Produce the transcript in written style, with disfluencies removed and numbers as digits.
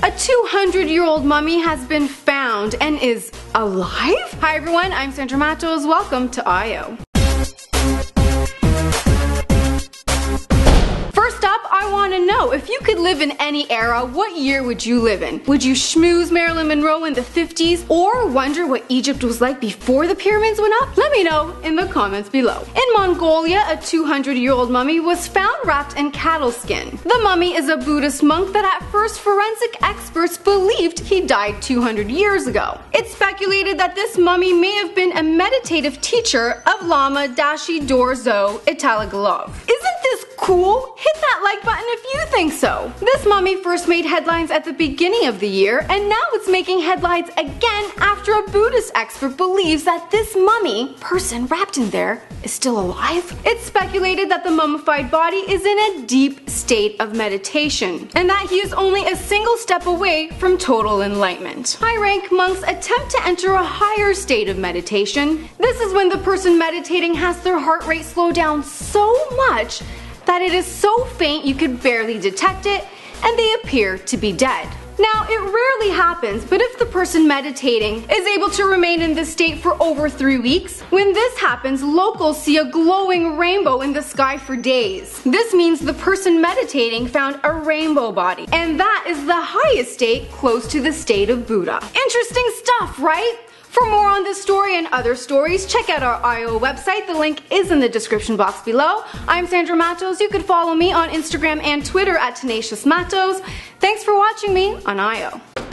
A 200-year-old mummy has been found and is alive? Hi everyone, I'm Sandra Matos. Welcome to I.O. First up, I want to know, if you could live in any era, what year would you live in? Would you schmooze Marilyn Monroe in the 50s or wonder what Egypt was like before the pyramids went up? Let me know in the comments below. In Mongolia, a 200-year-old mummy was found wrapped in cattle skin. The mummy is a Buddhist monk that at first forensic experts believed he died 200 years ago. It's speculated that this mummy may have been a meditative teacher of Lama Dashi Dorzo Etobicoke. Isn't this cool? Hit that like button if you think so. This mummy first made headlines at the beginning of the year, and now it's making headlines again after a Buddhist expert believes that this mummy person wrapped in there is still alive. It's speculated that the mummified body is in a deep state of meditation, and that he is only a single step away from total enlightenment. High-rank monks attempt to enter a higher state of meditation. This is when the person meditating has their heart rate slow down so much that it is so faint you could barely detect it, and they appear to be dead. Now, it rarely happens, but if the person meditating is able to remain in this state for over 3 weeks, when this happens, locals see a glowing rainbow in the sky for days. This means the person meditating found a rainbow body, and that is the highest state close to the state of Buddha. Interesting stuff, right? For more on this story and other stories, check out our I.O. website. The link is in the description box below. I'm Sandra Matos. You can follow me on Instagram and Twitter at Tenacious Matos. Thanks for watching me on I.O.